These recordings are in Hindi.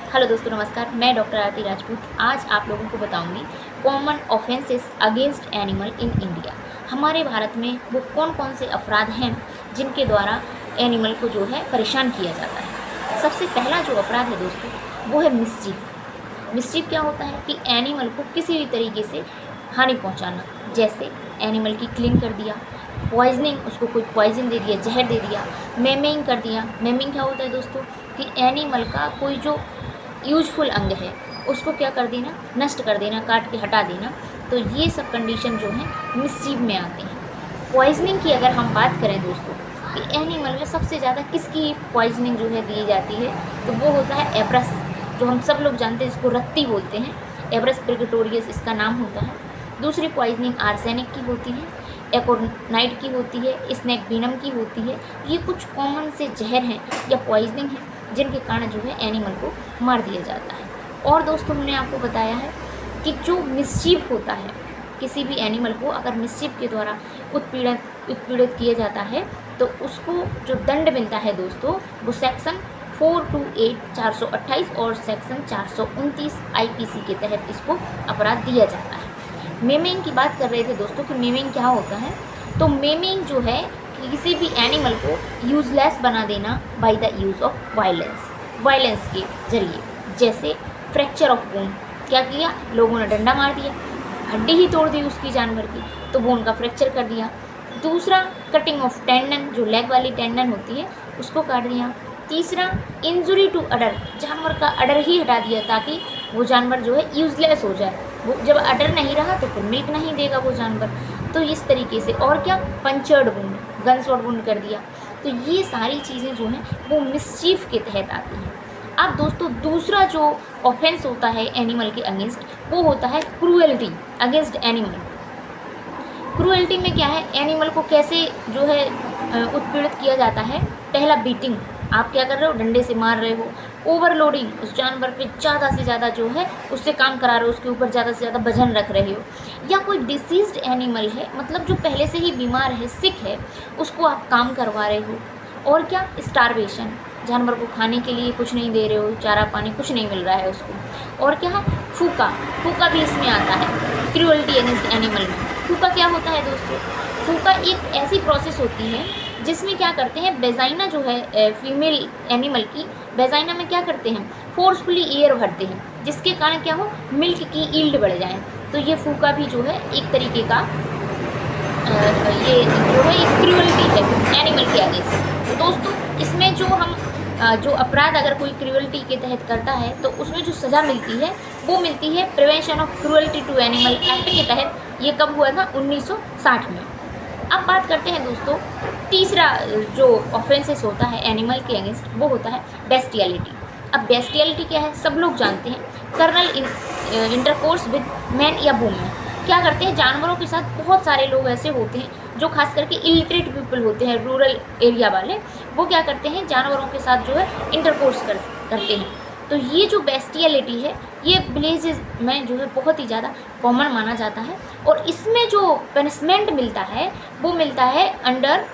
हेलो दोस्तों, नमस्कार। मैं डॉक्टर आरती राजपूत आज आप लोगों को बताऊंगी common offences against animal in India. हमारे भारत में वो कौन कौन से अपराध हैं जिनके द्वारा एनिमल को जो है परेशान किया जाता है। सबसे पहला जो अपराध है दोस्तों, वो है मिसचीफ। मिसचीफ क्या होता है कि एनिमल को किसी भी तरीके से हानि पहुंचाना, जैसे एनिमल की किलिंग कर दिया, पॉइजनिंग, उसको कोई पॉइजन दे दिया, जहर दे दिया, मेमिंग कर दिया। मेमिंग क्या होता है दोस्तों कि एनिमल का कोई जो यूजफुल अंग है उसको क्या कर देना, नष्ट कर देना, काट के हटा देना। तो ये सब कंडीशन जो है मिसचीफ में आती हैं। पॉइजनिंग की अगर हम बात करें दोस्तों कि एनिमल में सबसे ज़्यादा किसकी पॉइजनिंग जो है दी जाती है, तो वो होता है एब्रस, जो हम सब लोग जानते हैं, इसको रत्ती बोलते हैं। एब्रस प्रिगटोरियस इसका नाम होता है। दूसरी पॉइजनिंग आर्सेनिक की होती है, एकोनाइट की होती है, स्नेक वेनम की होती है। ये कुछ कॉमन से जहर हैं या पॉइजनिंग है जिनके कारण जो है एनिमल को मार दिया जाता है। और दोस्तों, हमने आपको बताया है कि जो मिसचीफ होता है, किसी भी एनिमल को अगर मिसचीफ के द्वारा उत्पीड़ित किया जाता है तो उसको जो दंड मिलता है दोस्तों, वो सेक्शन 428 428 और सेक्शन 429 आईपीसी के तहत इसको अपराध दिया जाता है। मेमिंग की बात कर रहे थे दोस्तों कि मेमिंग क्या होता है। तो मेमिंग जो है कि किसी भी एनिमल को यूजलेस बना देना by the use of violence के जरिए। जैसे फ्रैक्चर ऑफ बोन, क्या किया, लोगों ने डंडा मार दिया, हड्डी ही तोड़ दी उसकी जानवर की, तो बोन का फ्रैक्चर कर दिया। दूसरा, कटिंग ऑफ टेंडन, जो लेग वाली टेंडन होती है उसको काट दिया। तीसरा, इंजुरी टू अडर, जानवर का अडर ही हटा दिया ताकि वो जानवर जो है यूजलेस हो जाए। वो जब अडर नहीं रहा तो फिर मिल्क नहीं देगा वो जानवर। तो इस तरीके से, और क्या, punctured wound, gun shot wound कर दिया। तो ये सारी चीज़ें जो हैं वो मिसचीफ के तहत आती हैं। अब दोस्तों, दूसरा जो ऑफेंस होता है एनिमल के अगेंस्ट, वो होता है क्रूएल्टी अगेंस्ट एनिमल। क्रूएल्टी में क्या है, एनिमल को कैसे जो है उत्पीड़ित किया जाता है। पहला, बीटिंग, आप क्या कर रहे हो, डंडे से मार रहे हो। ओवरलोडिंग, उस जानवर पे ज़्यादा से ज़्यादा जो है उससे काम करा रहे हो, उसके ऊपर ज़्यादा से ज़्यादा वजन रख रहे हो। या कोई डिसीज्ड एनिमल है, मतलब जो पहले से ही बीमार है, सिक है, उसको आप काम करवा रहे हो। और क्या, स्टारवेशन, जानवर को खाने के लिए कुछ नहीं दे रहे हो, चारा पानी कुछ नहीं मिल रहा है उसको। और क्या है, फूका, फूका भी इसमें आता है क्रूएल्टी अगेंस्ट एनिमल में। फूका क्या होता है दोस्तों, फूका एक ऐसी प्रोसेस होती है जिसमें क्या करते हैं, वेजाइना जो है फीमेल एनिमल की, वेजाइना में क्या करते हैं, फोर्सफुली एयर भरते हैं, जिसके कारण क्या हो, मिल्क की ईल्ड बढ़ जाए। तो ये फूका भी जो है एक तरीके का ये जो है एक क्रूएल्टी है एनिमल के अगेंस्ट। तो दोस्तों, इसमें जो हम जो अपराध अगर कोई क्रूएल्टी के तहत करता है तो उसमें जो सज़ा मिलती है वो मिलती है prevention of cruelty to animal act के तहत। ये कब हुआ था, 1960 में। अब बात करते हैं दोस्तों, तीसरा जो ऑफेंसेस होता है एनिमल के अगेंस्ट, वो होता है बेस्टियलिटी। अब बेस्टियलिटी क्या है, सब लोग जानते हैं, कर्नल इंटरकोर्स विद मैन या वुमेन। क्या करते हैं, जानवरों के साथ बहुत सारे लोग ऐसे होते हैं जो खास करके इलिटरेट पीपल होते हैं, रूरल एरिया वाले, वो क्या करते हैं, जानवरों के साथ जो है इंटरकोर्स करते हैं। तो ये जो बेस्टियलिटी है, ये विलेजेस में जो है बहुत ही ज़्यादा कॉमन माना जाता है। और इसमें जो पनिशमेंट मिलता है वो मिलता है अंडर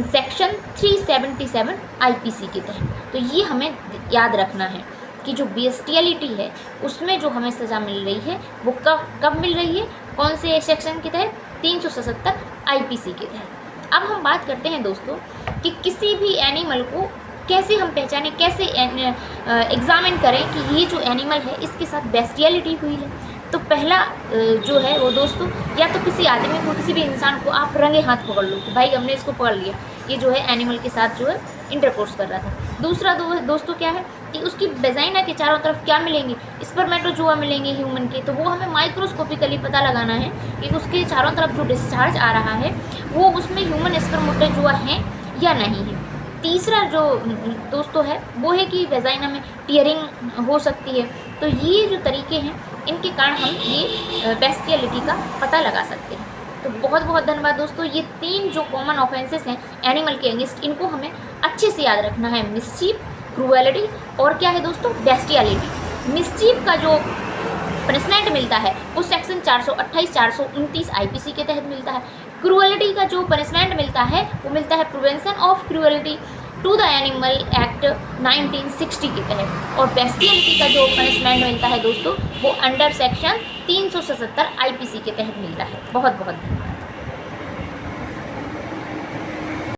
सेक्शन 377 आईपीसी के तहत। तो ये हमें याद रखना है कि जो बेस्टियलिटी है उसमें जो हमें सज़ा मिल रही है वो कब मिल रही है, कौन से सेक्शन के तहत, 377 आईपीसी के तहत। अब हम बात करते हैं दोस्तों कि किसी भी एनिमल को कैसे हम पहचानें, कैसे एग्जामिन करें कि ये जो एनिमल है इसके साथ बेस्टियलिटी हुई है। तो पहला जो है वो दोस्तों, या तो किसी आदमी को, किसी भी इंसान को आप रंगे हाथ पकड़ लो कि भाई हमने इसको पकड़ लिया, ये जो है एनिमल के साथ जो है इंटरकोर्स कर रहा था। दूसरा दोस्तों क्या है कि उसकी वेजाइना के चारों तरफ क्या मिलेंगे, स्पर्मेटोजोआ मिलेंगे ह्यूमन के। तो वो हमें माइक्रोस्कोपिकली पता लगाना है कि उसके चारों तरफ जो डिस्चार्ज आ रहा है वो उसमें ह्यूमन स्पर्मेटोजोआ हैं या नहीं है। तीसरा जो दोस्तों है वो है कि वेजाइना में टीयरिंग हो सकती है। तो ये जो तरीके हैं इनके कारण हम ये बेस्टियलिटी का पता लगा सकते हैं। तो बहुत बहुत धन्यवाद दोस्तों। ये 3 जो कॉमन ऑफेंसेस हैं एनिमल के अगेंस्ट, इनको हमें अच्छे से याद रखना है। मिसचीफ, क्रूएलिटी और क्या है दोस्तों, बेस्टियलिटी। मिसचीफ का जो पनिशमेंट मिलता है वो सेक्शन 428 429 आईपीसी के तहत मिलता है। क्रूएलिटी का जो पनिशमेंट मिलता है वो मिलता है prevention of cruelty to the animal act 1960 के तहत। और बेस्टियलिटी का जो पनिशमेंट मिलता है दोस्तों, वो अंडर सेक्शन 377 आईपीसी के तहत मिलता है। बहुत बहुत धन्यवाद।